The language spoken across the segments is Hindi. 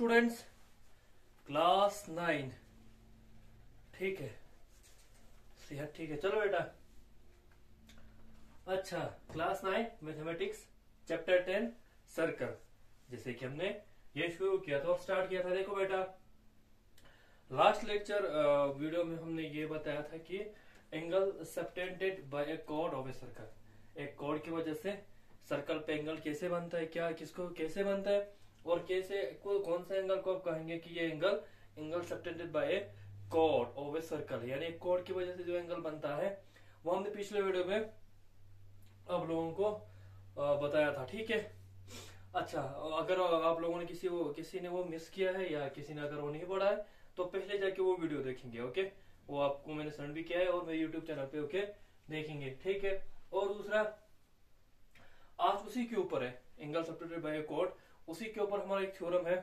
Students, class 9। ठीक है, सेहत ठीक है। चलो बेटा, अच्छा क्लास 9 मैथमेटिक्स चैप्टर 10 सर्कल, जैसे कि हमने ये शुरू किया था और स्टार्ट किया था। देखो बेटा, लास्ट लेक्चर वीडियो में हमने ये बताया था कि angle subtended by a chord of a circle, एक कॉर्ड की वजह से सर्कल पे एंगल कैसे बनता है, क्या किसको कैसे बनता है और कैसे कौन सा एंगल को आप कहेंगे कि ये angle subtended by a chord of a circle, यानी एक कॉर्ड की वजह से जो एंगल बनता है वो हमने पिछले वीडियो में आप लोगों को बताया था। ठीक है, अच्छा अगर आप लोगों ने किसी ने वो मिस किया है या किसी ने अगर वो नहीं पढ़ा है तो पहले जाके वो वीडियो देखेंगे। ओके, वो आपको मैंने सेंड भी किया है और मेरे यूट्यूब चैनल पे ओके देखेंगे। ठीक है, और दूसरा आज उसी के ऊपर है angle subtended by a chord, उसी के ऊपर हमारा एक थ्योरम है।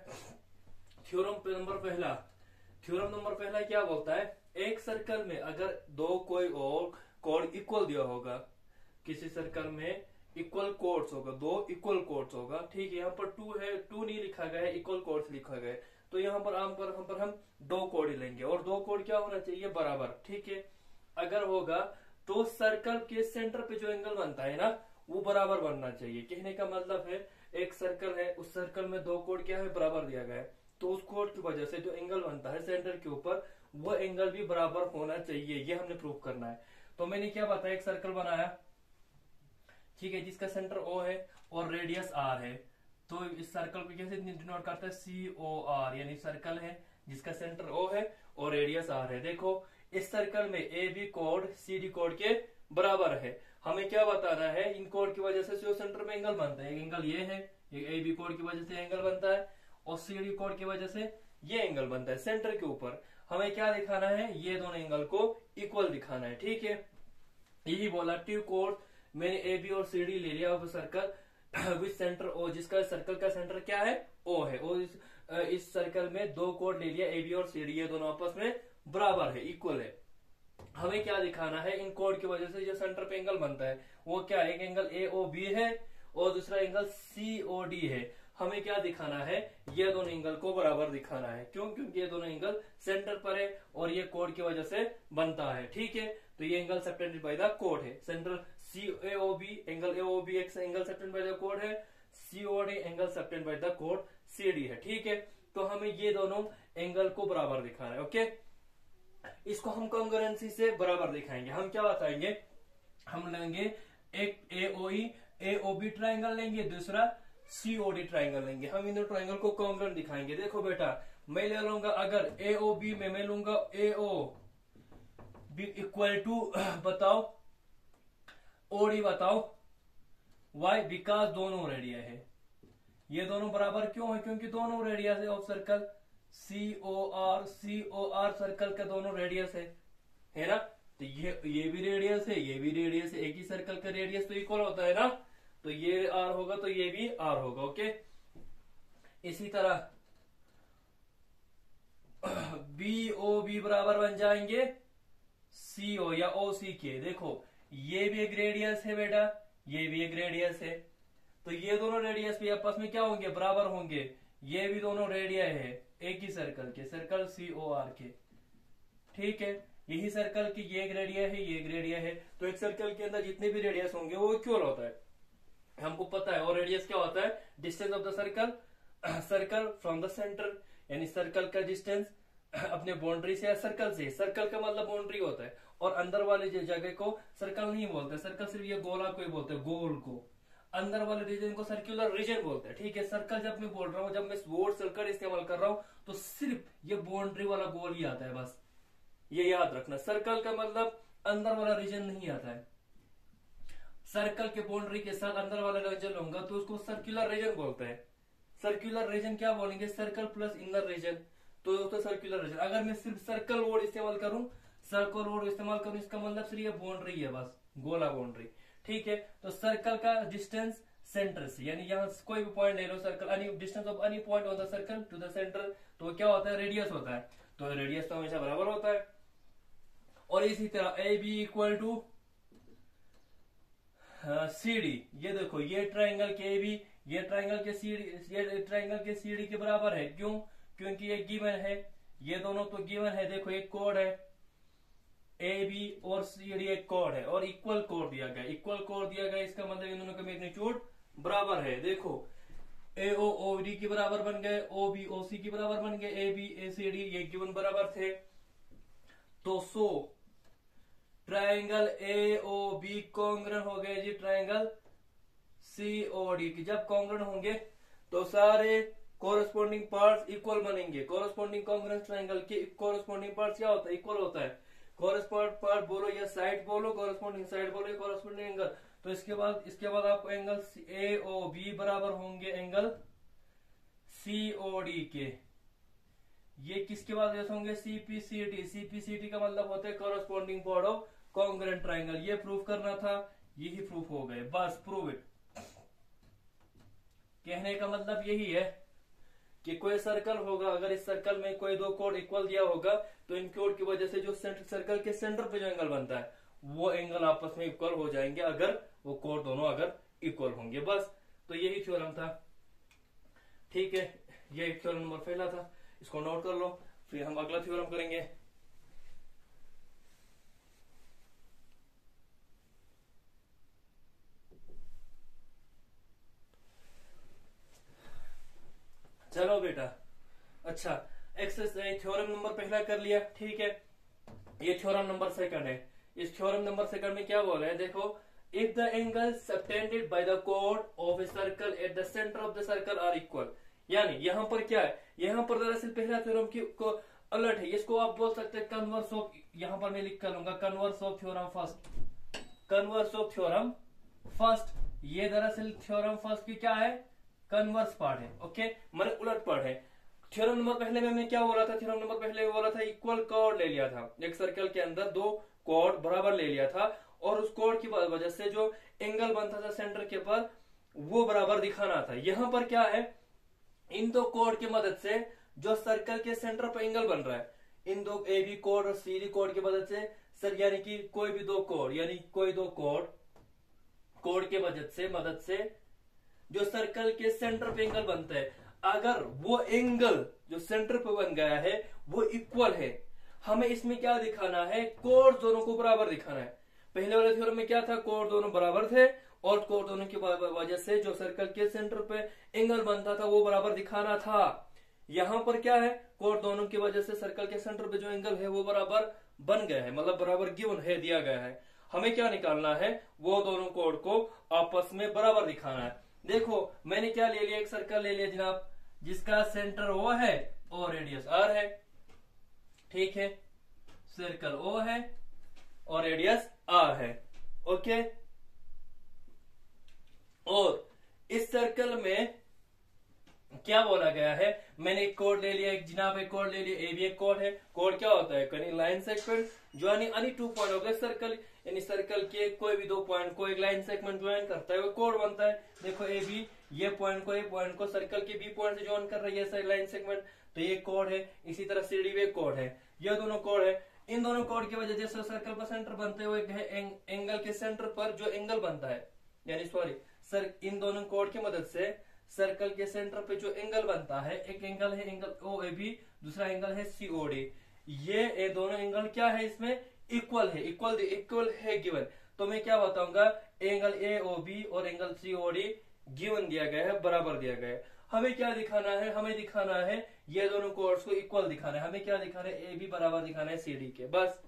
थ्योरम नंबर पहला क्या बोलता है, एक सर्कल में अगर दो कोई और कॉर्ड इक्वल दिया होगा, किसी सर्कल में इक्वल कोर्ड्स होगा, दो इक्वल कोर्ड्स होगा। ठीक है, यहाँ पर 2 है, 2 नहीं लिखा गया है, इक्वल कोर्ड्स लिखा गया है, तो यहाँ पर हम दो कोड ही लेंगे और दो कोड क्या होना चाहिए, बराबर। ठीक है, अगर होगा तो सर्कल के सेंटर पे जो एंगल बनता है ना वो बराबर बनना चाहिए। कहने का मतलब है एक सर्कल है, उस सर्कल में दो कोड क्या है, बराबर दिया गया है, तो उस कोड की वजह से जो एंगल बनता है सेंटर के ऊपर वो एंगल भी बराबर होना चाहिए, ये हमने प्रूव करना है। तो मैंने क्या बताया, एक सर्कल बनाया, ठीक है, जिसका सेंटर O है और रेडियस R है। तो इस सर्कल को कैसे डिनोट करता है, COR, यानी सर्कल है जिसका सेंटर O है और रेडियस R है। देखो इस सर्कल में AB कोड CD कोड के बराबर है। हमें क्या बताना है, इन कोड की वजह से जो सेंटर में एंगल बनता है, एंगल ये है, ये AB कोड की वजह से एंगल बनता है और CD कोड की वजह से ये एंगल बनता है सेंटर के ऊपर। हमें क्या दिखाना है, ये दोनों एंगल को इक्वल दिखाना है। ठीक है, यही बोला टू कोड, मैंने AB और CD ले लिया अब सर्कल विथ सेंटर O, जिसका सर्कल का सेंटर क्या है, O है, और इस सर्कल में दो कोड ले लिया AB और CD, ये दोनों आपस में बराबर है, इक्वल है। हमें क्या दिखाना है, इन कोड की वजह से जो सेंटर पे एंगल बनता है वो क्या, एक एंगल AOB है और दूसरा एंगल COD है। हमें क्या दिखाना है, ये दोनों एंगल को बराबर दिखाना है। क्यों, क्योंकि ये दोनों एंगल सेंटर पर है और ये कोड की वजह से बनता है। ठीक है, तो ये angle subtended by the code है, सेंटर CAOB एंगल AOB एक angle subtended by the code है, COD angle subtended by the code CD है। ठीक है, तो हमें ये दोनों एंगल को बराबर दिखाना है। ओके, इसको हम कॉन्ग्रुएंसी से बराबर दिखाएंगे। हम क्या बताएंगे, हम लेंगे एक AOB ट्राइंगल लेंगे, दूसरा COD ट्राइंगल लेंगे, हम इन ट्राइंगल को कॉन्ग्रुएंट दिखाएंगे। देखो बेटा, मैं ले लूंगा अगर AOB में मैं लूंगा AOB इक्वल टू बताओ OD, बताओ वाई, बिकॉज दोनों रेडिया है। ये दोनों बराबर क्यों है, क्योंकि दोनों रेडियस है ऑफ सर्कल, COR सर्कल का दोनों रेडियस है ना। तो ये भी रेडियस है, ये भी रेडियस है, एक ही सर्कल का रेडियस तो इक्वल होता है ना, तो ये R होगा तो ये भी R होगा। ओके, इसी तरह BOB बराबर बन जाएंगे CO या OC के। देखो ये भी एक रेडियस है बेटा, ये भी एक रेडियस है, तो ये दोनों रेडियस भी आपस में क्या होंगे, बराबर होंगे। ये भी दोनों रेडिया है एक ही सर्कल के, सर्कल COR के। ठीक है, यही सर्कल की ये एक रेडिया है, ये एक रेडिया है, तो एक सर्कल के अंदर जितने भी रेडियस होंगे वो इक्वल होता है, हमको पता है। और रेडियस क्या होता है, distance of the circle from the centre, यानी सर्कल का डिस्टेंस अपने बाउंड्री से या सर्कल से। सर्कल का मतलब बाउंड्री होता है और अंदर वाले जगह को सर्कल नहीं बोलते, सर्कल सिर्फ ये गोला को ही बोलते हैं, गोल को। अंदर वाले रीजन को सर्कुलर रीजन बोलते हैं। ठीक है, सर्कल जब मैं बोल रहा हूँ, जब मैं वर्ड सर्कल इस्तेमाल कर रहा हूँ तो सिर्फ ये बाउंड्री वाला गोल ही आता है, बस ये याद रखना। सर्कल का मतलब अंदर वाला रीजन नहीं आता है। सर्कल के बाउंड्री के साथ अंदर वाला रीजन होगा तो उसको सर्कुलर रीजन बोलते हैं। सर्कुलर रीजन क्या बोलेंगे, सर्कल प्लस इनर रीजन, तो सर्कुलर रीजन। अगर मैं सिर्फ सर्कल वर्ड इस्तेमाल करूं, इसका मतलब सिर्फ ये बाउंड्री है, बस गोला बाउंड्री। ठीक है, तो सर्कल का डिस्टेंस सेंटर से, यानी यहाँ कोई भी पॉइंट ले लो, circle any distance of any point on the circle to the centre, तो क्या होता है, रेडियस होता है। तो रेडियस तो हमेशा बराबर होता है। और इसी तरह AB equal to C D, ये देखो ये ट्राइंगल के बी, ये ट्राइंगल के सी डी, ये ट्राइंगल के सी डी के बराबर है। क्यों? क्योंकि ये गिवन है, ये दोनों तो गिवन है। देखो एक कोड है, ए बी और सी डी एक कोड है और इक्वल कोड दिया गया, इक्वल कोड दिया गया, इसका मतलब इन दोनों का मैग्नीट्यूड बराबर है। देखो ए ओ ओ डी के बराबर बन गए, ओ बी ओ सी के बराबर बन गए, A B A C D ये गिवन बराबर थे। तो so triangle A O B congruent हो गए जी ट्राइंगल सी ओ डी की। जब कॉन्ग्रेंट होंगे तो सारे कोरस्पॉन्डिंग पार्ट्स इक्वल बनेंगे। कोरस्पॉन्डिंग कॉन्ग्रेंट ट्राइंगल के कोरस्पॉन्डिंग पार्ट्स क्या होता है? इक्वल होता है। कोरस्पॉन्डिंग पार्ट बोलो या साइड बोलो, कोरस्पॉन्डिंग साइड बोलो या कोरस्पॉन्डिंग एंगल। तो इसके बाद आपको एंगल ए ओ बी बराबर होंगे एंगल सी ओ डी के। ये किसके बाद जैसे होंगे? सीपीसीटी। सीपीसीटी का मतलब होता है corresponding part of congruent triangle. ये प्रूफ करना था, यही प्रूफ हो गए, बस प्रूव इट। कहने का मतलब यही है कि कोई सर्कल होगा, अगर इस सर्कल में कोई दो कोड इक्वल दिया होगा तो इन कोड की वजह से जो सर्कल के सेंटर पे जो एंगल बनता है वो एंगल आपस में इक्वल हो जाएंगे अगर वो कोड दोनों अगर इक्वल होंगे। बस तो यही थ्योरम था। ठीक है, ये थ्योरम नंबर पहला था, इसको नोट कर लो, फिर हम अगला थ्योरम करेंगे। चलो बेटा, अच्छा एक्सरसाइज थ्योरम नंबर पहला कर लिया, ठीक है। ये थ्योरम नंबर सेकंड है। इस थ्योरम नंबर सेकंड में क्या बोल रहे हैं? देखो, if the angle subtended by the कोड of a circle at the centre of the circle are equal. यानी यहाँ पर क्या है? यहाँ पर दरअसल पहला थ्योरम की को अलर्ट है, इसको आप बोल सकते हैं कन्वर्स ऑफ, यहाँ पर मैं लिख कर लूंगा converse of theorem first. Converse of theorem first, ये दरअसल थ्योरम फर्स्ट की क्या है? कन्वर्स पार्ट है। ओके, मैंने उलट पार्ट है। थ्योरम नंबर पहले में मैं क्या बोला था? थ्योरम नंबर पहले में बोला था इक्वल कोड ले लिया था, एक सर्कल के अंदर दो कोड बराबर ले लिया था और उस कोड की वजह से जो एंगल बनता था सेंटर के पर वो बराबर दिखाना था। यहाँ पर क्या है? इन दो कोड की मदद से जो सर्कल के सेंटर पर एंगल बन रहा है, इन दो ए बी कोड और सी डी कोड की मदद से सर, यानी कि कोई भी दो कोड, यानी कोई दो कोड के मदद से जो सर्कल के सेंटर पे एंगल बनता है, अगर वो एंगल जो सेंटर पे बन गया है वो इक्वल है, हमें इसमें क्या दिखाना है? कोड दोनों को बराबर दिखाना है। पहले वाले थ्योरम में क्या था? कोड दोनों बराबर थे और कोड दोनों की वजह से जो सर्कल के सेंटर पे एंगल बनता था वो बराबर दिखाना था। यहाँ पर क्या है? कोड दोनों की वजह से सर्कल के सेंटर पे जो एंगल है वो बराबर बन गया है, मतलब बराबर गिवन है, दिया गया है। हमें क्या निकालना है? वो दोनों कोड को आपस में बराबर दिखाना है। देखो मैंने क्या ले लिया? एक सर्कल ले लिया जनाब, जिसका सेंटर ओ है और रेडियस आर है, ठीक है। सर्कल ओ है और रेडियस आर है, ओके। और इस सर्कल में क्या बोला गया है? मैंने एक कोड ले लिया, एक जनाब एक कोड ले लिया, ए भी एक कोड है। कोड क्या होता है? कहीं line segment joining any two point हो गए सर्कल, यानी सर्कल के कोई भी दो पॉइंट को एक लाइन सेगमेंट ज्वाइन करता है वो कोड बनता है। देखो ए बी, ये पॉइंट को सर्कल के बी पॉइंट से ज्वाइन कर रही है लाइन सेगमेंट, तो ये कोड है। इसी तरह सी डी भी एक कोड है, ये दोनों कोड है। इन दोनों कोड की वजह से सर्कल पर सेंटर बनते हुए एंगल के सेंटर पर जो एंगल बनता है, यानी सॉरी सर, इन दोनों कोड की मदद से सर्कल के सेंटर पे जो एंगल बनता है, एक एंगल है एंगल ओ ए बी, दूसरा एंगल है सी ओ डी। ये दोनों एंगल क्या है? इसमें इक्वल है, इक्वल है गिवन। तो मैं क्या बताऊंगा? एंगल ए ओ बी और angle C O D given दिया गया है, बराबर दिया गया है। हमें क्या दिखाना है? हमें दिखाना है ये दोनों कोड्स को इक्वल दिखाना है। हमें क्या दिखाना है? ए बी बराबर दिखाना है सी डी के। बस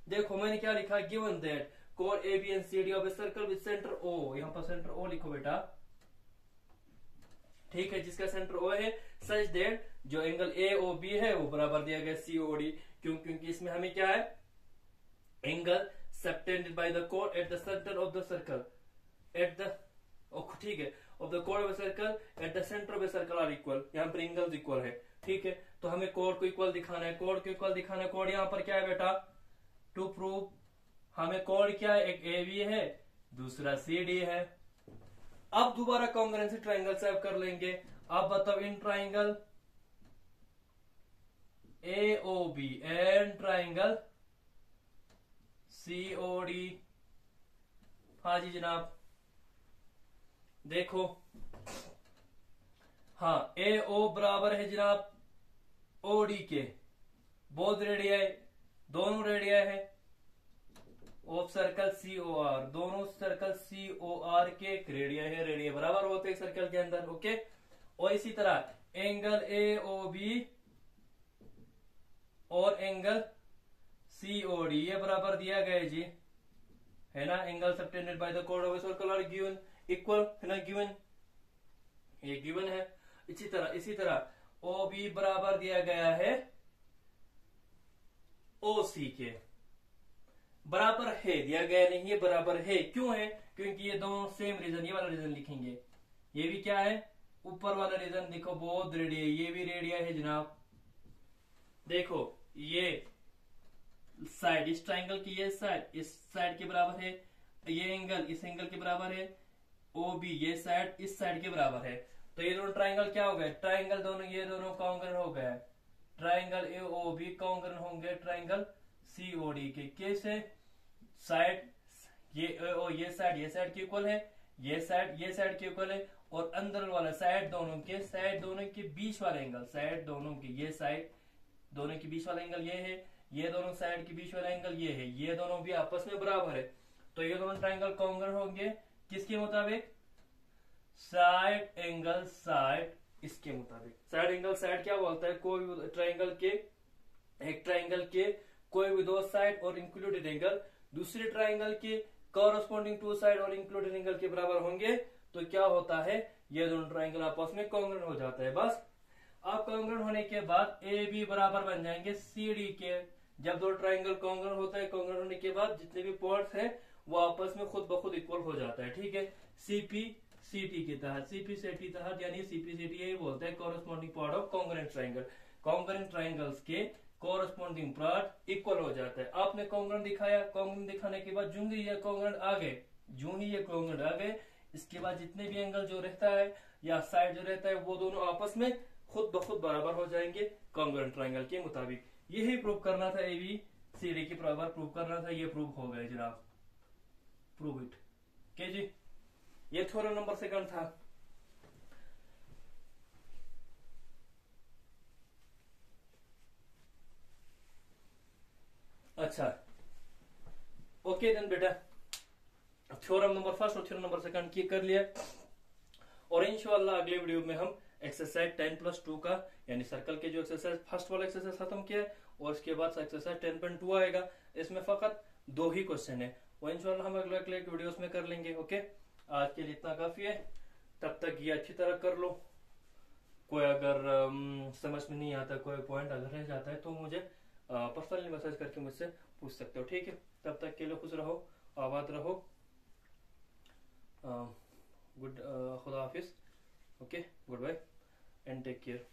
देखो मैंने क्या लिखा? गिवन दैट कोड A B and C D of a circle with centre O, यहाँ पर सेंटर ओ लिखो बेटा, ठीक है, जिसका सेंटर ओ है, सच दैट जो एंगल ए ओ बी है वो बराबर दिया गया सी ओ डी। क्योंकि इसमें हमें क्या है? एंगल सबटेंडेड बाय द कोड at the centre of the circle at the, ठीक है, ऑफ द कोड of a circle at the centre of a circle are equal. यहाँ पर एंगल्स इक्वल है, ठीक है। तो हमें कोड को इक्वल दिखाना है, कोड को इक्वल दिखाना है। कोड यहाँ पर क्या है बेटा? टू प्रूव हमें कोड क्या है? एक ए बी है, दूसरा सी डी है। अब दोबारा कॉन्ग्रुएंसी ट्रायंगल सेव कर लेंगे। अब बताओ in triangle A O B and triangle C O D, हाँ जी जनाब, देखो, हाँ, ए ओ बराबर है जनाब ओ डी के, बोथ रेडियाई, दोनों रेडियाई है of circle C O R, दोनों सर्कल सी ओ आर के रेडियाई है, रेडियाई बराबर होते हैं सर्कल के अंदर। ओके, और इसी तरह एंगल ए ओ बी और एंगल सी ओ डी ये बराबर दिया गया है जी, है ना। एंगल सबटेंडेड बाय द कोड of circle are given equal, है ना, गिवन, ये गिवन है। इसी तरह ओ बी बराबर दिया गया है ओ सी के, बराबर है दिया गया नहीं, ये बराबर है। क्यों है? क्योंकि ये दोनों सेम रीजन, ये वाला रीजन लिखेंगे, ये भी क्या है, ऊपर वाला रीजन देखो बहुत रेडिया, ये भी रेडिया है जनाब। देखो ये साइड इस ट्राइंगल की, ये साइड इस साइड के बराबर है, ये एंगल इस एंगल के बराबर है, ओ बी ये साइड इस साइड के बराबर है। तो ये दोनों ट्राइंगल क्या हो गए, ट्राइंगल दोनों, ये दोनों कॉन्ग्रुएंट हो गए, triangle A O B congruent होंगे ट्राइंगल सी ओ डी के। कैसे? साइड ये साइड के इक्वल है, ये साइड के इक्वल है, और अंदर वाला साइड दोनों के बीच वाला एंगल, साइड दोनों के, ये साइड दोनों के बीच वाला एंगल ये है, ये दोनों साइड के बीच वाला एंगल ये है, ये दोनों भी आपस में बराबर है। तो ये दोनों ट्राइंगल कॉन्ग्रुएंट होंगे किसके मुताबिक, साइड एंगल साइड इसके मुताबिक। साइड एंगल साइड क्या बोलता है, कोई भी ट्राइंगल के, एक ट्राइंगल के कोई भी दो साइड और इंक्लूडेड एंगल दूसरे ट्राइंगल के कॉरस्पॉन्डिंग टू साइड और इंक्लूडेड एंगल के बराबर होंगे, तो क्या होता है, ये दोनों ट्राइंगल आपस में कॉन्ग्रुएंट हो जाता है। बस अब कॉन्ग्रुएंट होने के बाद ए बी बराबर बन जाएंगे सी डी के। जब दो ट्राइंगल कॉन्ग्रुएंट होता है, कॉन्ग्रुएंट होने के बाद जितने भी पॉइंट्स हैं वो आपस में खुद ब खुद इक्वल हो जाता है। ठीक है, सीपी सीटी के तहत, सीपी सीटी तहत, यानी सीपी सीटी यही बोलते हैं corresponding part of congruent triangle. Congruent triangles के कॉरस्पॉन्डिंग पार्ट इक्वल हो जाता है। आपने कॉन्ग्रुएंट दिखाया, कॉन्ग्रुएंट दिखाने के बाद जूं ही ये कॉन्ग्रुएंट आ गए, जूं ही ये कॉन्ग्रुएंट आ गए, इसके बाद जितने भी एंगल जो रहता है या साइड जो रहता है वो दोनों आपस में खुद ब खुद बराबर हो जाएंगे कॉन्ग्रुएंट ट्राइंगल के मुताबिक। यही प्रूव करना था, ए बी सी डी के बराबर प्रूव करना था, ये प्रूव हो गए जनाब, प्रूव इट। के जी, ये थ्योरम नंबर सेकंड था। अच्छा, ओके देन बेटा, थ्योरम नंबर फर्स्ट और थ्योरम नंबर सेकंड की कर लिया, और इंशाल्लाह अगले वीडियो में हम एक्सरसाइज 10+2 का, यानी सर्कल के जो एक्सरसाइज फर्स्ट वाला एक्सरसाइज खत्म किया है, और इसके बाद एक्सरसाइज 10.2 आएगा। इसमें फकत 2 ही क्वेश्चन है, वो इंशाल्लाह हम अगले अगले वीडियोस में कर लेंगे। ओके, आज के लिए इतना काफी है, तब तक ये अच्छी तरह कर लो। कोई अगर समझ में नहीं आता, कोई पॉइंट अगर रह जाता है तो मुझे पर्सनली मैसेज करके मुझसे पूछ सकते हो। ठीक है, तब तक के लिए खुश रहो, आबाद रहो, गुड, खुदा हाफिज, okay, good bye and take care.